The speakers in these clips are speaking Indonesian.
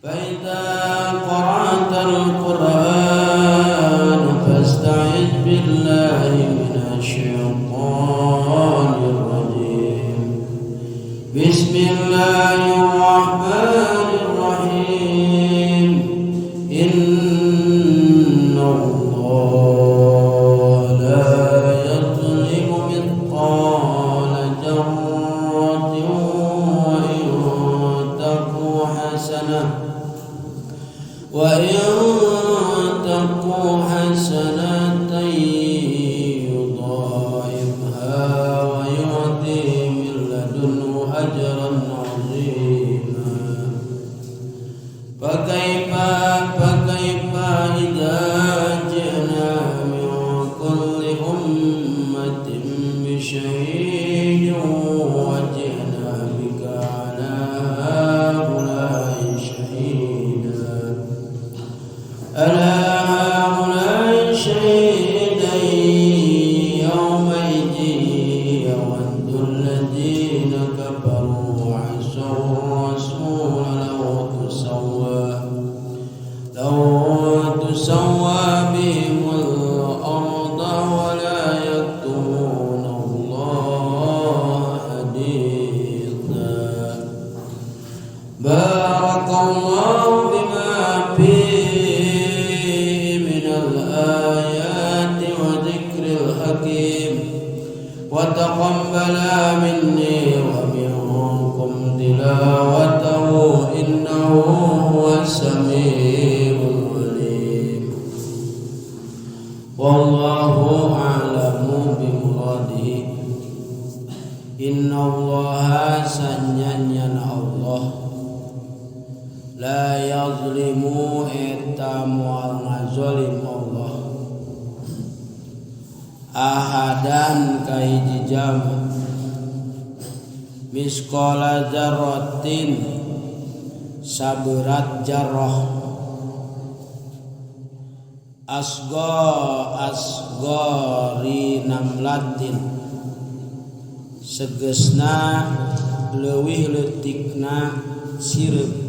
فإذا قرأت القرآن فاستعذ بالله من الشيطان الرجيم. بسم الله الرحمن الرحيم. إن الله لا يظلم مثقال ذرة وإن تك حسنة يضاعفها ويؤتي من لدنه أجرا عظيما. فكيف إذا جئنا من كل أمة بشهيد وجئنا بك على هؤلاء شهيدا. ألا هؤلاء شهيدا يومئذ يود الذين كفروا وعصوا الرسول لو تسوى بهم الأرض ولا يكتمون الله حديثا. بارك الله بما فيه من الآيات وذكر الحكيم وتقبل مني ومنكم تلاوته إنه هو السميع العليم. والله أعلم بمراده. إن الله سنyanyan Allah la yazlimu eta moal ngazolim Allah ahadan kahiji jama misqala dzarratin saberat jarrah asgari namlatin segesna leuwih leutikna sireup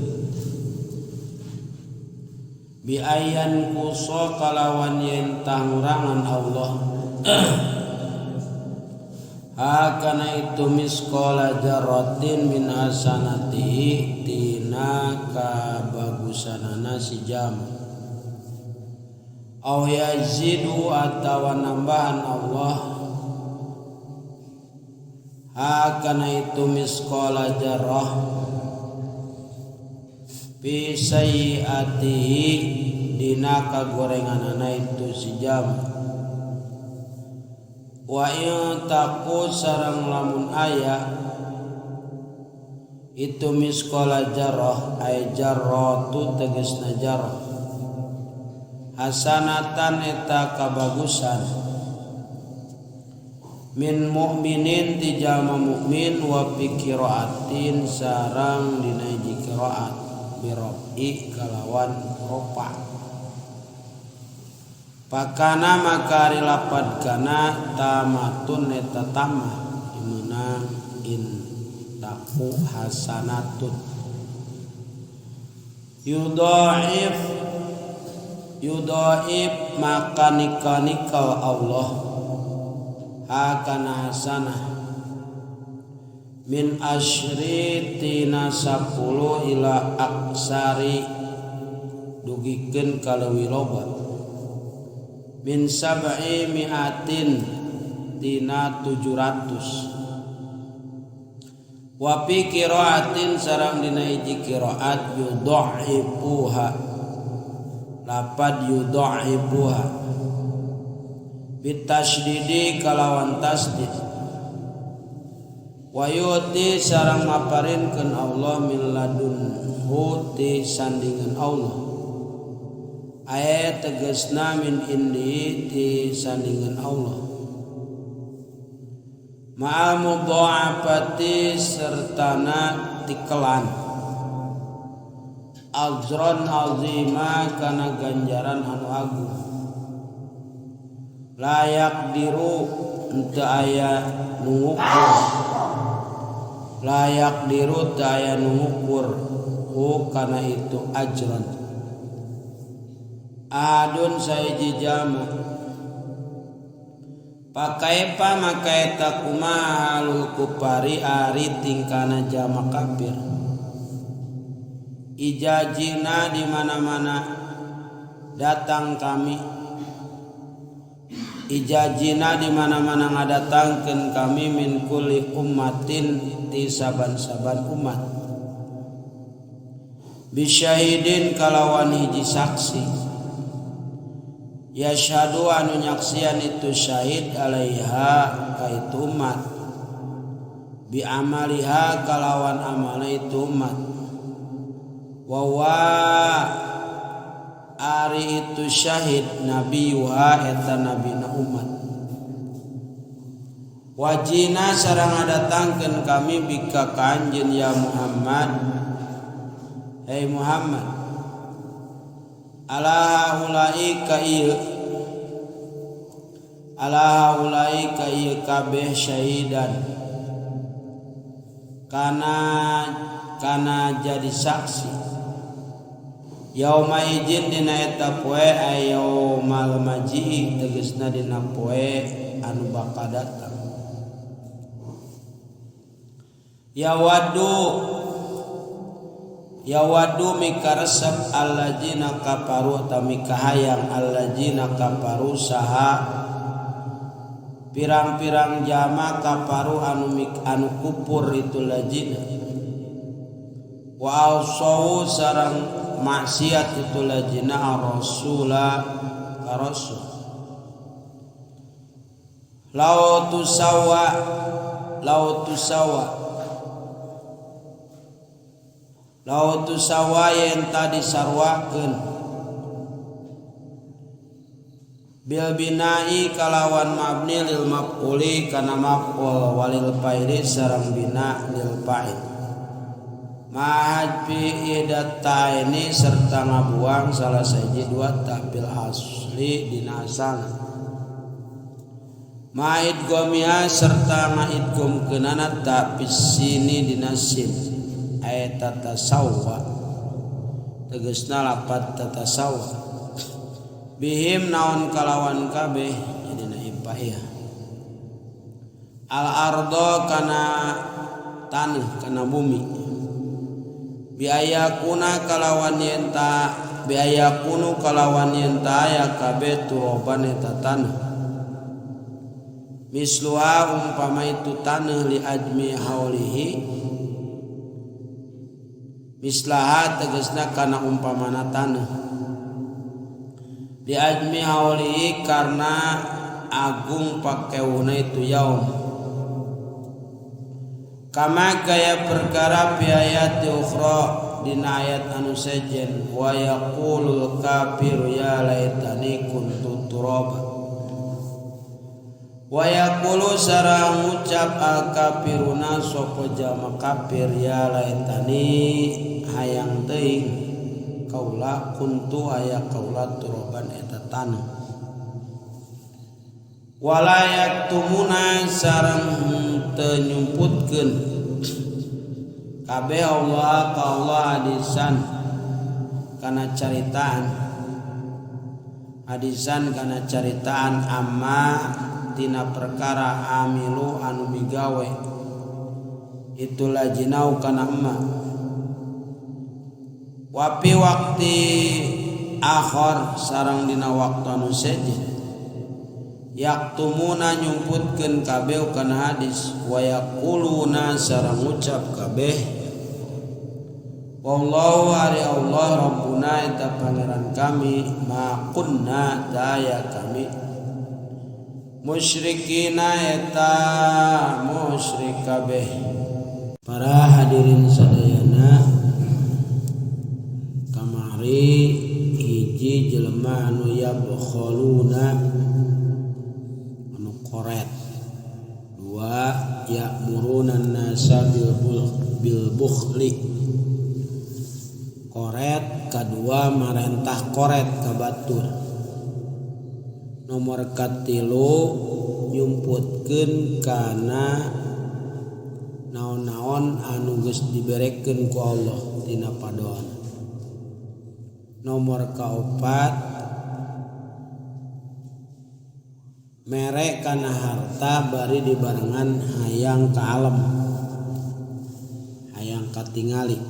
biayan kuso kalawan yen tangurangan Allah hakana itu misqala dzarratin min hasanatihi tina kabagusanana si jam aw yazidu atawa nambahan Allah hakana itu misqala dzarrah fi sayyiatihi dina kagorenganana itu si jam wa in taku sareng lamun aya itu misqala jarrah ay jarratu tegasna jarrah hasanatan eta kabagusan min mukminin ti jalma mukmin wa fi qiraatin sareng dina hiji qiraat birobi kalawan ropa pakana makari lapad kana tamatun eta tamah dimana in taku hasanatun yudaif maka nikah Allah hakana hasanah min asyri tina 10 ila aksari dugikeun kaleuwih loba min sab'i mi'atin tina 700 wa fi qiraatin sareng dina hiji qiraat yudha'ifuha lapad yudha'ifuha bitasydidi kalawan tasdid wa yuti sareng maparinkeun Allah min ladunhu ti sandingan Allah aya tegasna min indi ti sandingan Allah ma'al mudha'afati sertana tikelan ajron azima kana ganjaran anu agung layak diru henteu aya nu ngukur layak diru teu aya nu ngukur lahu kana itu ajran adun saiji jama pakaipa maka eta kumaha halul kupari ari tingkana jama kafir ijajina di mana-mana datang kami ijajina di mana-mana ngadatangkeun kami min kulli ummatin ti saban-saban umat bisyahidin kalawan hiji saksi yashhadu anu nyaksian itu syahid alaiha ka itu umat bi amaliha kalawan amalna itu umat wa ari itu syahid nabiyuha eta nabina umat wajina sareng ngadatangkeun kami bika kanjeun ya Muhammad hei Muhammad ala haulai ka ieu kabeh syahidan kana jadi saksi yauma izin dina eta poe ayaumal maji tegasna dina poe anu bakal datang yawadu mikaresep alladzina kafaru ta mikahayang alladzina kafaru saha pirang-pirang jama kafaru anu kufur itu ladzina wa ausau sareng maksiat itu ladzina ar-rasula ka rasul lau tusawa yang tadi sarwakeun bil binai kalawan mabni lil maf'uli kana maf'ul walil fa'ili sareng bina lil fa'il mahad fi idataini serta ngabuang salah siji dua tabil asli dina asalna ma'id gomia serta nga'id gomkeunana ta bisini dina sin ayat tatasawwa tegasna lapat tatasawwa bihim naon kalawan kabeh dina ipaih al ardo kana tanah kana bumi biayakunu kalawan yenta ya kabeh turoban eta tanah misluha umpama itu tanah li ajmi haulihi mislaha tegasna kana umpamana tanah li ajmi haulihi karena agung pakeuhna itu yaum kama gaya perkara biayat ukhra dina ayat anu sejen wa yaqulul kafiru ya laitani kuntu turaba wa yaqulu sareng ngucap al kafiruna sapa jama kafir ya laitani hayang teuing kaula kuntu aya kaula turaban eta tanah walayak tumuna sareng teu nyumputkeun kabeh Allah ka Allah hadisan kana caritaan amma tina perkara amilu anu migawe itulah jinau kana emma wapi waktu akhir sareng dina waktu anu sejen yaktumuna nyumputkeun kabeh kana hadis wa yaquluna sareng ngucap kabeh wallahu ari Allah rabbuna eta pangeran kami ma kunna daya kami musyrikina eta musyrik kabeh. Para hadirin sadayana kamari hiji jelema anu yabkhaluna koret dua ya'muruna an-nasa bil bukhli koret kadua marentah koret kabatur nomor katilu nyumputkeun kana naon-naon anu geus diberekeun ku Allah tina padon. Nomor kaopat mere kana harta bari dibarengan hayang ka alam, hayang katingali.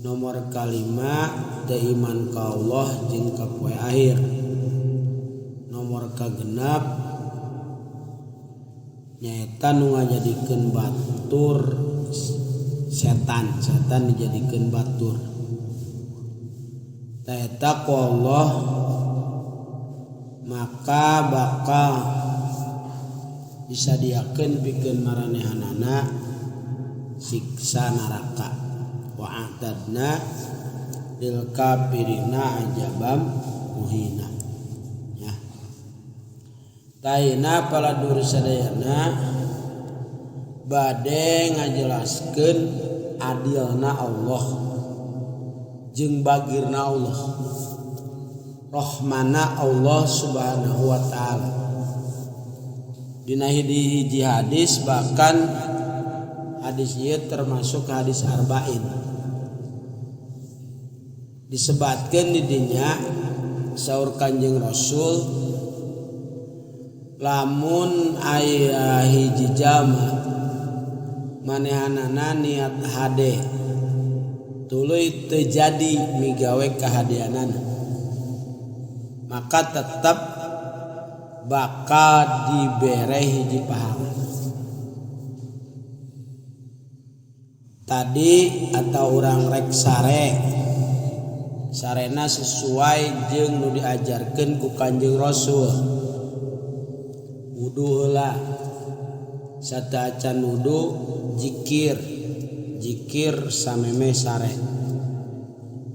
Nomor kalima teu iman ka Allah jeung ka poe akhir. Nomor kagenap nyaeta nu ngajadikeun batur setan dijadikeun batur. Taeta ku Allah maka bakal disadiakeun pikeun maranehanana siksa neraka. Wa a'tadna lil kafirina ajabam muhina. Ya. Taina paladur sadayana bade ngajelaskeun adilna Allah jeung bagirna Allah, rahmana Allah subhanahu wa ta'ala. Dina hiji hadis, bahkan hadis ieu termasuk hadis arba'in, disebatkeun di dinya saur Kanjeng Rasul, lamun aya hiji jalma manehanana niat hade tuluy teu jadi migawe kahadeanana, maka tetap bakal dibere hiji pahala. Tadi atau orang rek sarena sesuai jeung nu diajarkeun ku Kanjeng Rasul. Wudu heula, sataacan wudu zikir sameme sare.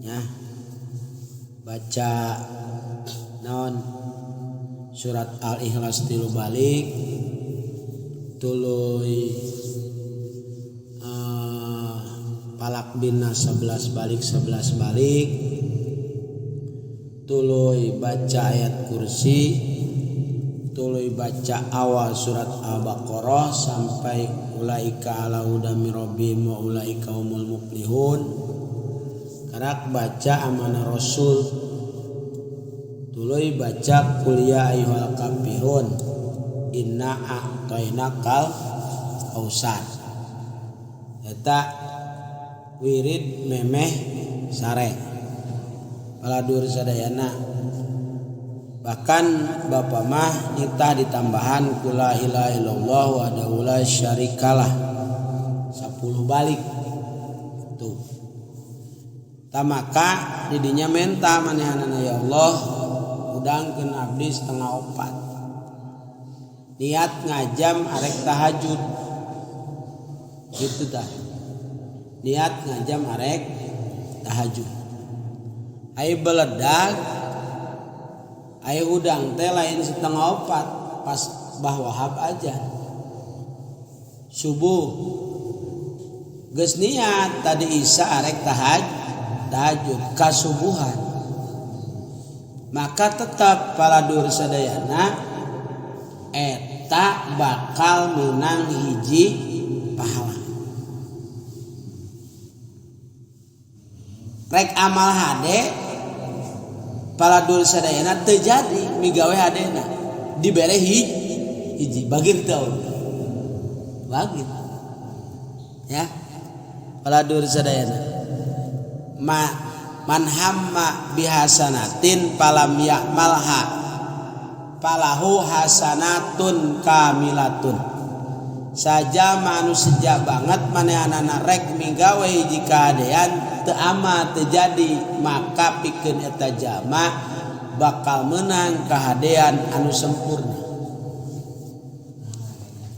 Ya. Baca naon surat Al-Ikhlas 3 balik, tuluy Falak bin Nas 11 balik, tuluy baca ayat kursi, tuluy baca awal surat Al-Baqarah sampai ulaika ala hudan min rabbihim wa ulaika humul muflihun. Karak baca amanah Rasul, tuluy baca qul ya ayyuhal kafirun inna a'tainakal kautsar. Eta wirid memeh sare paladur sadayana. Bahkan bapa mah nitah ditambahan kula ilaha illallah wahdahu la syarikalah 10 balik tuh. Tamaka didinya menta manehanana ya Allah udangkeun abdi 3:4 niat ngajam arek tahajud gitu tah. Niat ngajam arek tahajud. Ai beledag, ai udang teh lain 3:4 pas bah wahab aja. Subuh geus niat tadi isya arek tahajud kasubuhan. Maka tetap paladur sadayana eta bakal menang hiji pahala. Rek amal hade paladur sadayana teu jadi migawe hadena dibere hiji bagir teu bagir ya paladur sadayana man hamma bihasanatin palam ya'malha falahu hasanatun kamilatun. Saja manusia banget manehanana rek migawe hiji kahadean teu ama teu jadi, maka pikeun eta jalma bakal menang kahadean anu sempurna.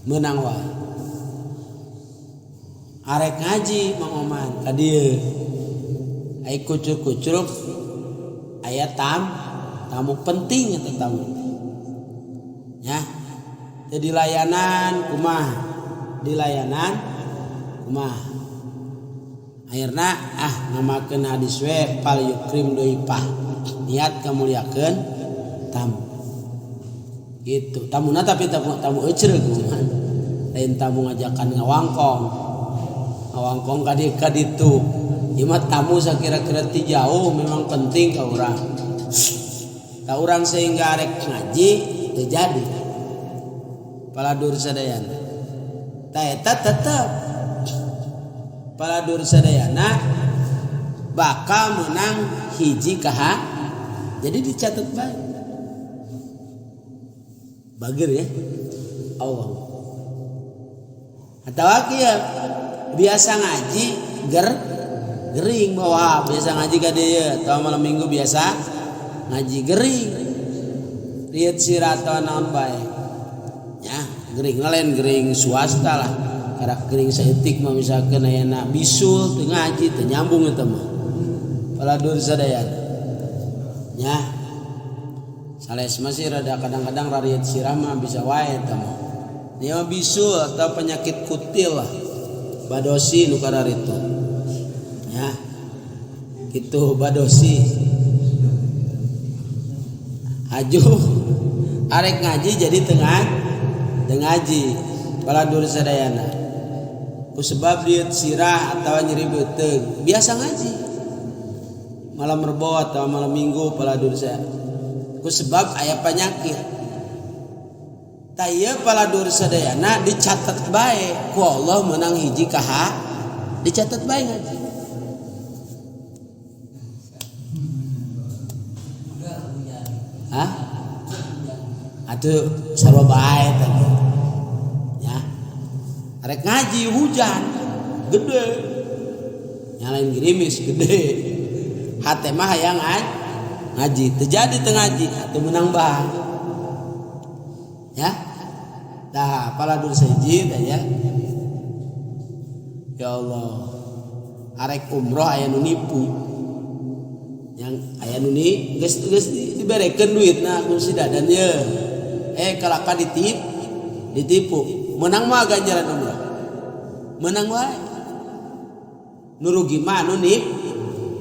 Menang wae. Arek ngaji Mang Oman ka dieu. Ai kucuk-kucuk aya tamu penting eta tamu. Ya. Jadi layanan kumaha? Di layanan kumaha? Akhirna ngamakeun hadis we fal yukrim doipah. Niat kamuliakeun tamu. Gitu. Tamuna tapi tamu euceureuh kumaha? Lain tamu ngajakan ngawangkong. Ngawangkong ka ditu. Ieu tamu sakira-kira ti jauh memang penting ka urang. Ta urang sehingga arek ngaji teu jadi. Paladur sadayana. Ta eta tetep paladur sadayana bakal menang hiji kaha. Jadi dicatat baik. Bagir ya Allah. Atau kieu biasa ngaji gering bawa biasa ngaji ka dieu atau malam minggu biasa ngaji gering. Lihat sirata naon bae. Ya, gering lain gering swasta lah. Karak gering saeutik mah misalkeun ayana bisul teu ngaji teu nyambung eta mah. Paladur sadayana. Ya. Sales masih rada kadang-kadang rariet sirama bisa wae eta mah. Dia bisul atau penyakit kutil lah. Badosi nu kararitu. Ya. Gitu badosi. Aju arek ngaji jadi tengah ngaji paladur sadayana. Ku sebab lieu sirah atawa nyeri beuteung biasa ngaji. Malam rebo atau malam minggu paladur sadayana. Ku sebab aya penyakit. Taya paladur sadayana dicatat bae ku Allah menang hiji kaha dicatat bae ngaji. Hah? Atuh sarua bae tadi. Ya. Arek ngaji hujan gede. Nyalain gerimis gede. Hate mah hayang ngaji terjadi tengah ngaji atau menang bah ya dah paladur sahiji ya ya Allah arek umroh aya nu nipu yang aya nu ni geus diberekeun duitna ku si dadan ye kalaka ditipu menang mah ganjaran umroh menang wae nu rugi mah nu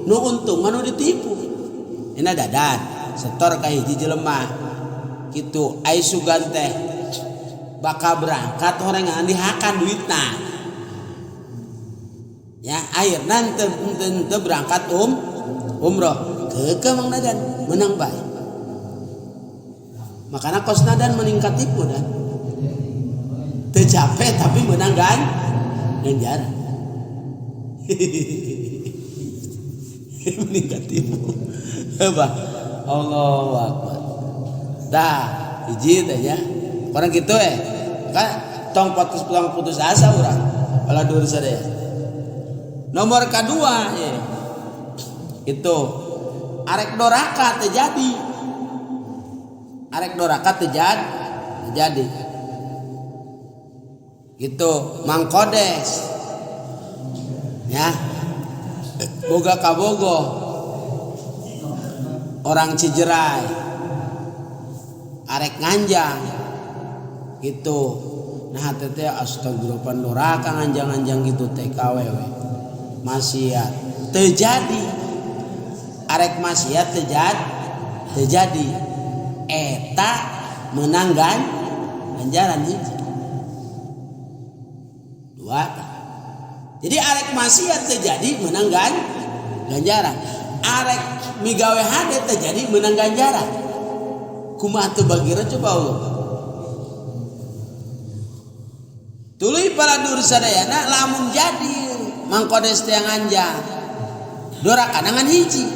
untung mah nu ditipu. Ina dadan setor ka hiji jelema kitu ai sugan teh bakal berangkat horengan dihakan duitna ya akhirna teu berangkat umroh keke mang dadan menang bae makana kos dadan meningkat tipu dan teu capek tapi menang ganjaran meningkat tipu. Bah, Allahu Akbar. Dah, hiji teh ya. Orang gitu kan tong putus asa urang. Paladur sadaya. Nomor kedua ya. Itu arek doraka teh jadi. Arek doraka teh jadi. Gitu, Mang Kodes. Ya. Boga kabogo. Orang Cijerai arek nganjang gitu nah teh astagfirullah pandoraka nganjang-nganjang gitu teh kawewe maksiat terjadi arek maksiat terjadi eta menang ganjaran hiji dua jadi arek maksiat terjadi menang ganjaran arek migawe hade terjadi menang ganjaran kumaha teu bagira coba Allah tuluy paladur sadayana lamun jadi Mang Kodes teh nganjang doraka nangan hiji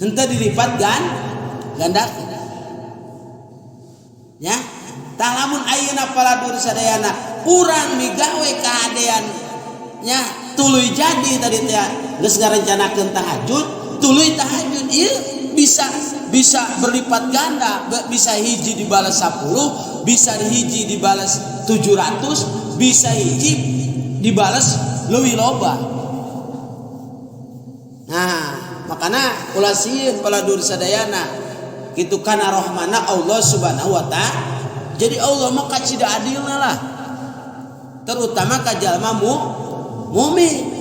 henteu dilipat gandakeun ya tah lamun ayeuna paladur sadayana urang migawe kahadean nya tuluy jadi tadi teh geus ngarencanakeun tahajud tuluy tahajud ieu bisa berlipat ganda bisa hiji dibalas 10 bisa hiji dibalas 700 bisa hiji dibalas leuwih loba nah makana ulah sieun paladur sadayana kitu kana rahmana Allah Subhanahu wa taala jadi Allah mah kacida adilna lah terutama ka jalma mukmin.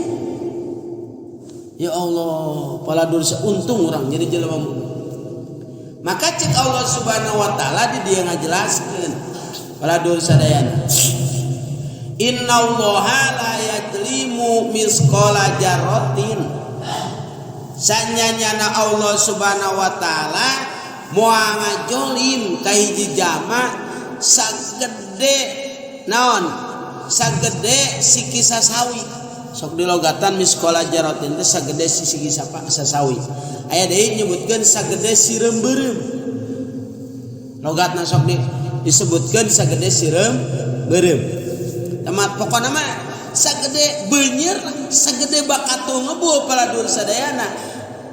Ya Allah, paladur untung orang jadi jelema mukmin. Maka cek Allah Subhanahu wa taala di dia ngajelaskeun paladur sadayana. Innallaha la yadlimu yazlimu misqala jarratin sanyanyana Allah subhanahu wa ta'ala moal ngajolim ka hiji jama sagede naon sagede siki sasawi sok dilogatan misqala jarratin teh sagede siki sasawi aya deui nyebutkeun sagede sireum beureum logatna sok disebutkeun sagede sireum beureum temat pokona mah sagede beunyeur sagede bakatung ngebul paladur sadayana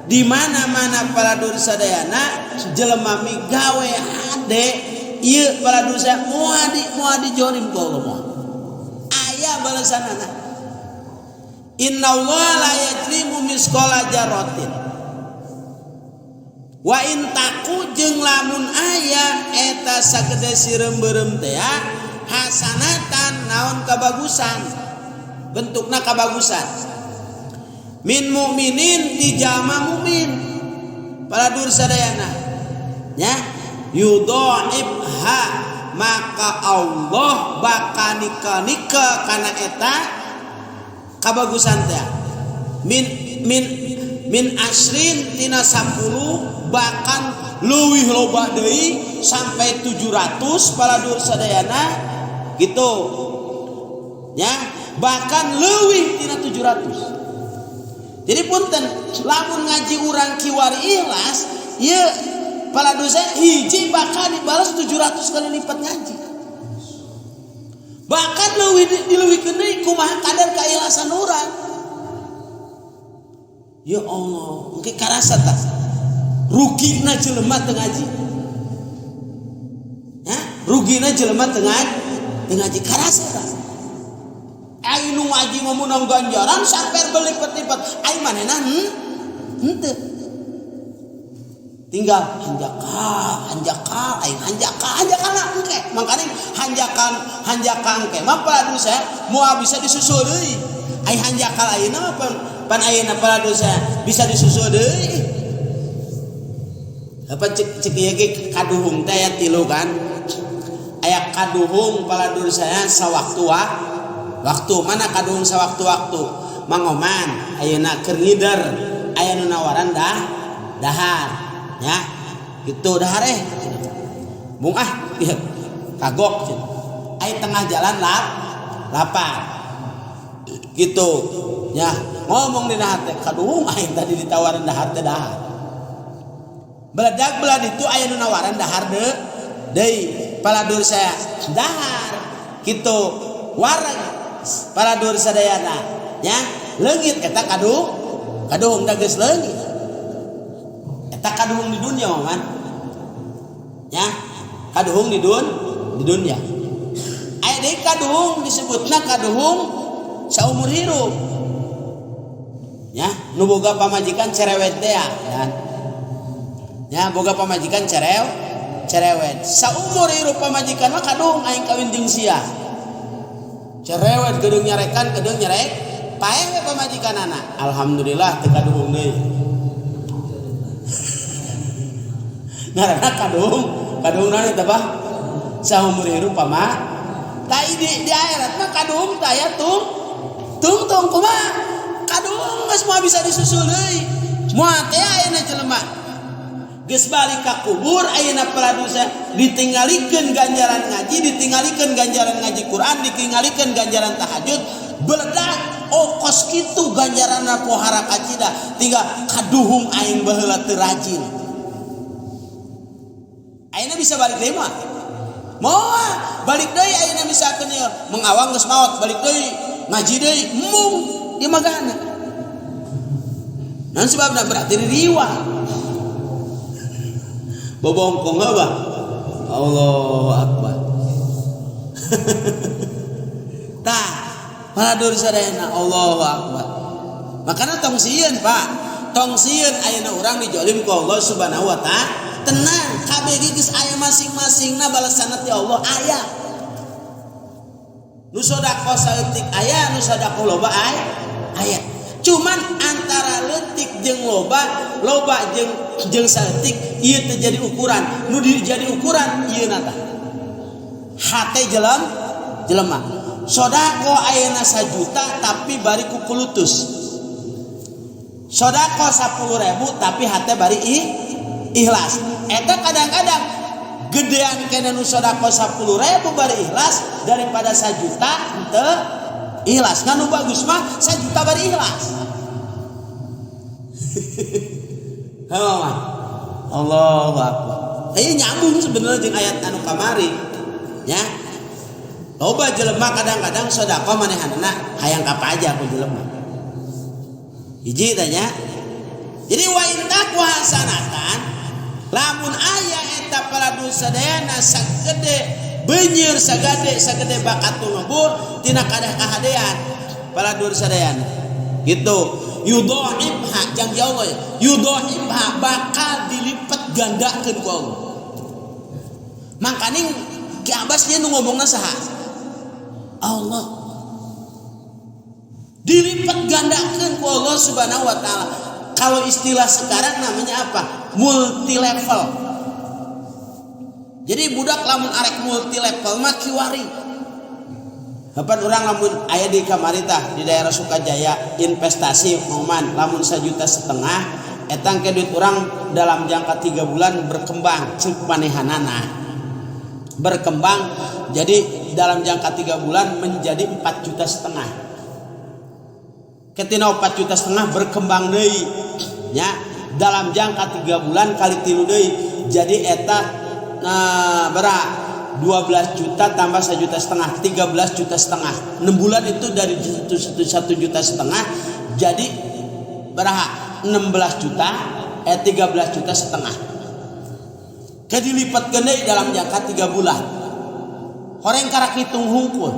di mana-mana paladur sadayana jelema migawe hade ieu paladur sadaya moal dijolim ku Allah moal aya balasanana innallaha la yajlimu misqala jarratin wa in taku jeung lamun aya eta sagede sireum beureum teh hasanatan naon kabagusan bentukna kabagusan min mukminin ti jalma mukmin paladur sadayana nya yudhaibha maka Allah bakal nika kana eta kabagusan teh min asrin tina 10 bahkan leuwih loba deui sampai 700 paladur sadayana gitu nya bahkan leuwih tina 700. Jadi punten lamun ngaji urang kiwari ikhlas ieu paladur saya hiji bakal dibalas 700 kali lipat ngaji. Bahkan dileuwihkeun deui kumaha kadar kaikhlasan urang. Ya Allah, engke karasa tah rugina jelema teu ngaji. Ya, rugina jelema teu ngaji karasa tah. Ai nu ngaji meunang ganjaran sampai berlipat-lipat. Ai manehna henteu. Tinggal hanjakal, ai hanjakana engke. Makana hanjakan engke mah paladur saya moal bisa disusul deui. Ai hanjakal ayeuna pan ayeuna paladur saya bisa disusul deui. Apa cek ieu ge kaduhung teh aya 3 kan. Aya kaduhung paladur saya sawaktu waktu mana kaduhung sawaktu-waktu mangoman ayeuna keur ngider aya nu nawaran dahar nya kitu dahar bung kagok aya tengah jalan lapar gitu nya ngomong di dahar teh kaduhung aing tadi ditawaran dahar teh dahar beladak belad itu aya nu nawaran dahar deui paladur saya dahar kitu wareg paladur sadayana nya leungit eta kaduhung da geus leungit eta kaduhung di dunia man nya kaduhung di dunia aya deui kaduhung disebutna kaduhung saumur hirup nya nu boga pamajikan cerewet teh kan nya boga pamajikan cerewet saumur hirup pamajikan mah kaduhung aing kawin jeung sia cerewet gedung nyerek paeh we pamajikanana alhamdulillah teu kaduhung deui ngaranna kaduhung naon eta bah saumur hirup pama tai di akhirat mah kaduhung teh aya tungtung kumaha kaduhung geus moal bisa disusul deui moal teh ayeuna jelema geus balik ka kubur ayeuna paladusa ditinggalikeun ganjaran ngaji, ditinggalikeun ganjaran ngaji Quran, ditinggalikeun ganjaran tahajud, beledak okos kitu ganjaranna pohara kacida tinggal kaduhung aing baheula teu rajin. Ayeuna bisa balik deui mah. Moal balik deui ayeuna misalkeun mengawang geus maot balik deui ngaji deui mung ieu mah gana. Naon sebabna berarti riwa. Bobongkong apa? Allahu Akbar. Tah, paladur sadayana Allahu Akbar. Makana tong sieun, Pak. Tong sieun ayeuna urang dijolim ku Allah Subhanahu wa taala. Tenang, kabeh geus aya masing-masingna balasanna ti Allah aya. Nu sodaqo saeutik aya, nu sodaqo loba aya. Cuman antara leutik jeung loba jeung saeutik ieu teh jadi ukuran. Nu jadi ukuran ieu na tah. Hate jelema. sodako ayeuna 1 juta tapi bari kukulutus, sodako 10.000 tapi hate bari ikhlas. Eta kadang-kadang gedean kena nu sodako 10.000 bari ikhlas daripada 1 juta henteu ikhlas. Nganu bagus mah 1 juta bari ikhlas. Allahu Akbar. Ieu nyambung sebenarnya jeung ayat anu kamari nya. Loba jelema kadang-kadang sedekah manehanna hayang kapaja ku jelema. Hiji tanya. Jadi wa intak wa hasanatan lamun aya eta paladun sadayana sagede beunyeur sagede bakat ngubur tina kadah kahadean paladun sadayana. Gitu. Yudha'ibha janji Allah ya. Yudha'ibha bakal dilipat gandakeun ku Allah. Makanya Ki Abbasnya nu ngomongna saha? Allah. Dilipat gandakeun ku Allah Subhanahu wa taala. Kalau istilah sekarang namanya apa? Multi level. Jadi budak lamun arek multi level mah kiwari. Kapan orang lamun aya di kamari tah di daerah Sukajaya investasi moman lamun 1,5 juta etang ke duit orang dalam jangka 3 bulan berkembang ceuk manehanana. Berkembang jadi dalam jangka 3 bulan menjadi 4,5 juta. Ketina 4,5 juta berkembang deui nya dalam jangka 3 bulan kali 3 deui jadi eta berapa 12 juta tambah 1,5 juta 13,5 juta. 6 bulan itu dari 1,5 juta jadi berapa 16 juta 13,5 juta. Kedilipat gede dalam jangka 3 bulan. Horeng karak hitung hungkul.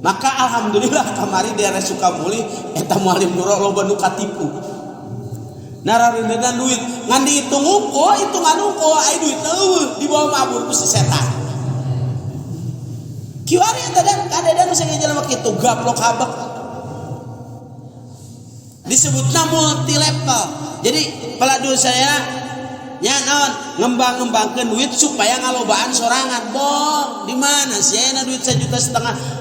Maka alhamdulillah kamari daerah Sukamuli eta mualim nurok loba nu katipu. Narareundeunna duit ngan dihitung hungkul, hitungan hungkul aya duit eueuh di bawah mabur ku si setan. Kiwari eta dan kadedan geus jelema kitu gaplok habek. Disebutna multi level. Jadi peladun saya nya naon ngembang-ngembangkeun duit supaya ngalobaan sorangan. Bong, di mana sih ayeuna duit 1,5 juta?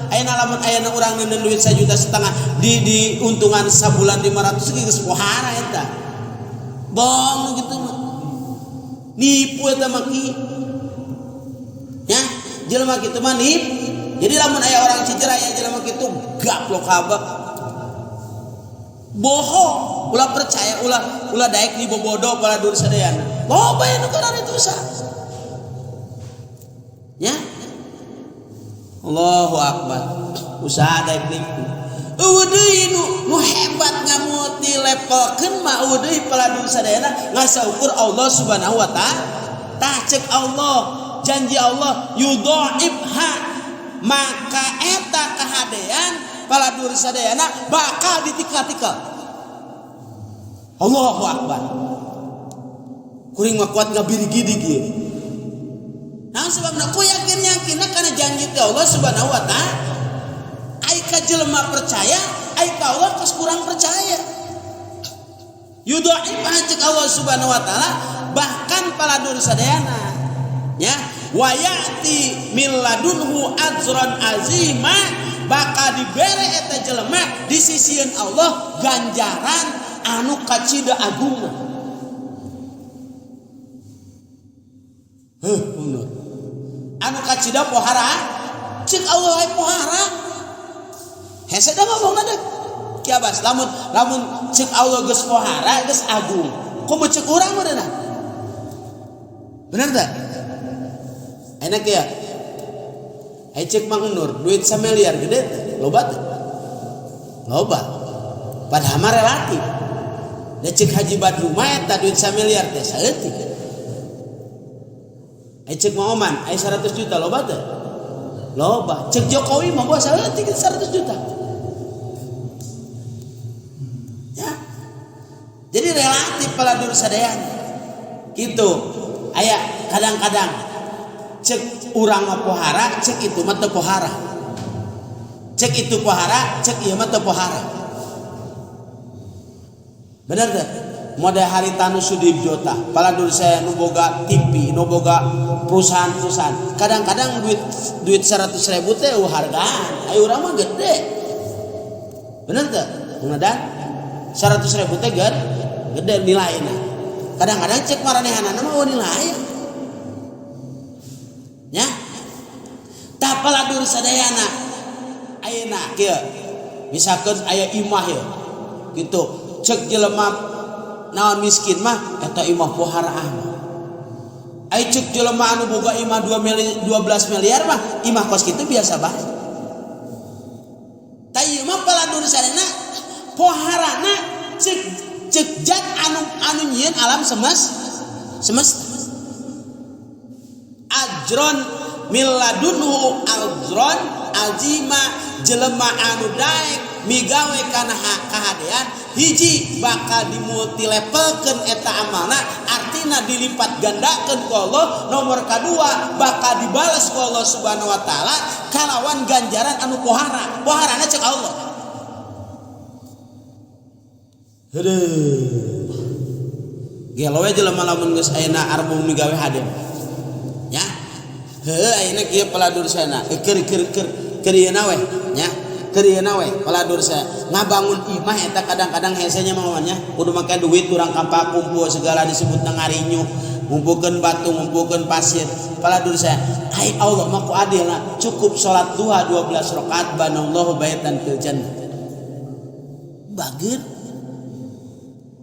Ayeuna lamun ayeuna urang neuneuh duit 1,5 juta di untungan sabulan 500 geus pohara eta. Bong gitu mah. Nipu eta mah ki. Ya, jelema kitu mah nipu. Jadi lamun aya orang Cicerah aya jelema kitu gaplok habek. Bohong, ulah percaya, ulah daek ni bobodo paladun sadayana. Loba anu kana dosa. Ya. Allahu Akbar. Usaha daek nipu. Eueuh deui nu hebat ngamulti levelkeun mah eueuh deui paladun sadayana ngasaukur Allah Subhanahu wa taala. Tah cek Allah, janji Allah yudha'ibha maka eta kahadean paladun sadayana bakal ditika-tika. Allahu Akbar. Kuring mah kuat ngabiri-gidi kieu. Nah sebabna ku yakin-yakinna kana janji ti Allah Subhanahu wa taala. Ai ka jelema percaya, ai ka Allah geus kurang percaya. Yudha'ib cek Allah Subhanahu wa taala bahkan paladun sadayana. Ya, wa ya'ti min ladunhu ajran azima bakal dibere eta jelema di sisieun Allah ganjaran anu kacida agung. Bener. Anu kacida pohara cek Allah ai pohara. Hese da ngomongna deuk. Ki Abbas lamun cek Allah geus pohara geus agung. Kumaha cek urang mah deuna? Bener tah? Enak ya. Ai cek Mang Nur duit 1 miliar gede loba teh. Loba. Padahal mah relatif. Da cek Haji Badru mah eta duit 1 miliar teh saeutik. Ai cek Mang Oman ai 100 juta loba teh. Loba. Cek Jokowi mah gua saeutik 100 juta. Ya. Jadi relatif paladun sadayana. Gitu. Aya kadang-kadang cek urang mah pohara, cek itu mah teu pohara. Cek itu pohara, cek ieu mah teu pohara. Benar teh? model harita nu Sudibjo tah paladur saya nu boga TV nu boga perusahaan-perusahaan kadang-kadang duit 100.000 teh hargaan ayo urang mah gede bener teh ngadan 100.000 teh gede nilainya kadang-kadang cek maranehanana mah nilai nya tah paladur sadayana ayeuna kieu misalkan aya imah ya gitu cek jelema naon miskin mah eta imah poharaan ai cek jelema anu boga imah 12 miliar mah imah kos kitu biasa bae ta ieu mah paladur sadayana poharana cek zat anu nyieun alam semesta ajron miladunhu ajron azima jelema anu daek migawe kana kahadean hiji bakal dimultilevelkeun eta amalna artina dilipat gandakeun ku Allah nomor kadua bakal dibales ku Allah Subhanahu wa taala kalawan ganjaran anu poharana cek Allah heuh gelo we jelema lamun geus ayeuna arbung migawe hade nya heuh ayeuna kieu paladur sana keur ieu we nya keur ieu we paladur saya ngabangun imah eta kadang-kadang hesenya maunya kudu make duit urang kampa kumpul segala disebut ngarinyuh ngumpulkeun batu ngumpulkeun pasir paladur saya ai Allah mah ku adilna cukup salat duha 12 rakaat banallahu baitan fil jannah bageun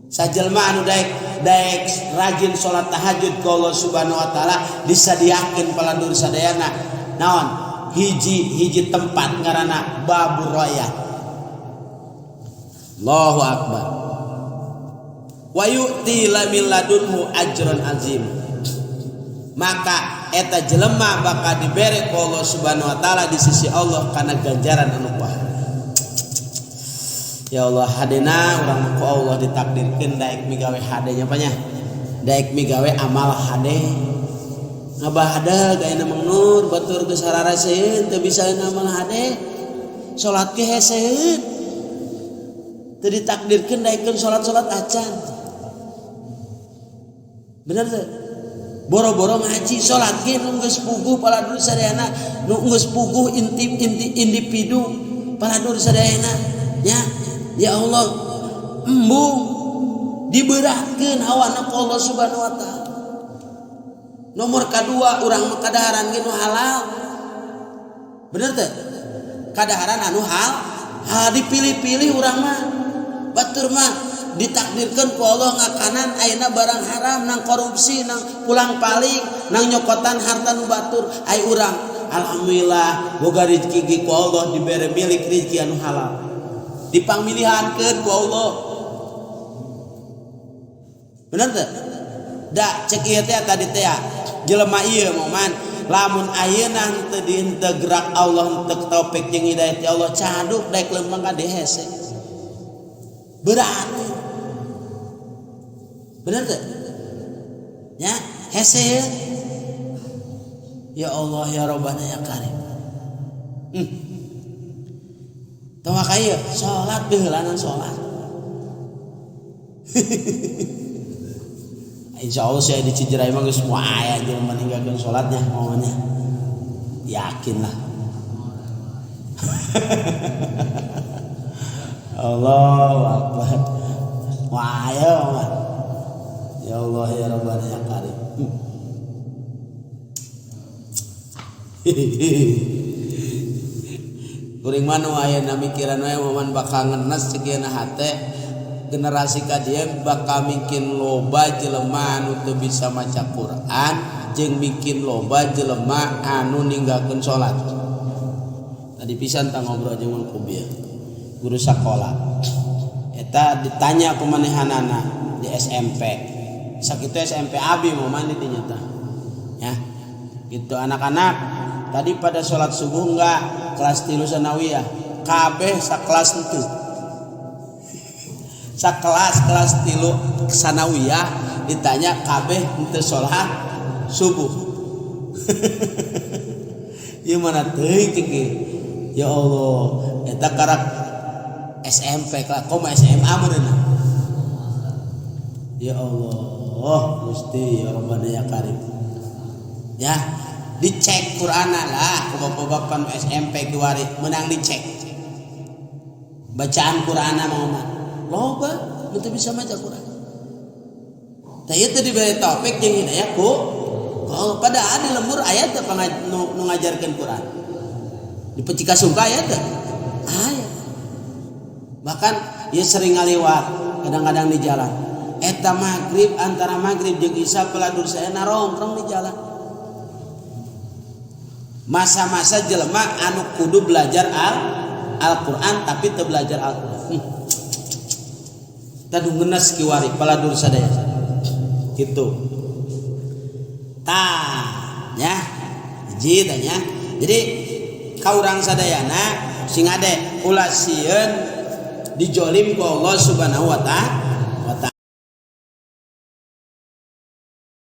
sajelma anu daek rajin salat tahajud ku Allah Subhanahu wa taala disadiakeun paladur sadayana naon hiji tempat ngaranna Babur Rayyan Allahu akbar wa yu'ti lamil ladunhu ajran azim maka eta jelema bakal dibere ku Allah Subhanahu wa taala di sisi Allah kana ganjaran anu paha ya Allah hadena urang ku Allah ditakdirkeun daek migawe hadenya panya daek migawe amal hade ngabahada gayana Mang Nur batur geus sararaseun teu bisa amal hade salat ge heseun teu ditakdirkeun daekeun salat acan bener teu boro-boro ngaji salat ge nu geus puguh paladur sadayana nu geus puguh individu paladur sadayana nya ya Allah embung dibeurahkeun hawana ku Allah Subhanahu wa taala nomor kedua urang mah kadaharan ge nu halal bener teh kadaharan anu hal dipilih-pilih urang mah batur mah ditakdirkeun ku Allah ngakanan ayeuna barang haram nang korupsi nang pulang paling nang nyokotan harta nu batur ai urang alhamdulillah boga rezeki ge ku Allah dibere milik rezeki anu halal dipangmilihankeun ku Allah bener teh da cek ieu teh tadi teh jelema ieu moman lamun ayeuna teu diintegrak Allah teu taufik jeung hidayah ti Allah caduk daek leumpang ka hese berat bener teu nya hese ya Allah ya Rabbana ya Karim teu makaieu salat beulanan salat insya Allah saya di Cijerai mah geus moal aya jeung meninggalkeun salatnya maunya yakin lah Allahu akbar waya mah ya Allah ya Rabbana ya Karim kuring mah nu aya mikiran we momen bakal ngenes ceuk ieu hate generasi kadieu bakal mungkin loba jelema anu teu bisa maca Quran jeung mungkin loba jelema anu ninggalkeun salat. Tadi pisan tang ngobrol jeung Mang Kubiah guru sakola eta ditanya ku manehanana di SMP sakitu SMP abi mau mandi dinya tah ya gitu anak-anak tadi pada salat subuh enggak kelas 3 sanawiyah kabeh sakelas henteu kelas 3 sanawiyah ditanya kabeh henteu salat subuh ieu mana teuing cek ya Allah eta karak SMP koma SMA meureunna Ya Allah, Gusti ya Rabbana ya Karim. Ya, dicek Quran lah, bapak-bapak SMP kiwari menang dicek. Bacaan Quran mau mah. Loba, teu bisa maca Quran. Tah ieu teh diberi taufik jeung hidayah ku. Oh, pada ada lembur ayat teh nu ngajarkeun Quran. Dipecika sungka ayat teh. Ayat. Bahkan ieu sering ngaliwat kadang-kadang di jalan. Eta maghrib antara maghrib jeung isya peladur saya narongkrong di jalan. Masa-masa jelema anu kudu belajar Al-Qur'an tapi teu belajar Al-Qur'an. Tadu ngeunes kiwari peladur sadaya. Kitu. Tah, ya. Hiji tanya. Jadi ka urang sadayana sing ade ulah sieun dijolim ku Allah Subhanahu wa ta'ala.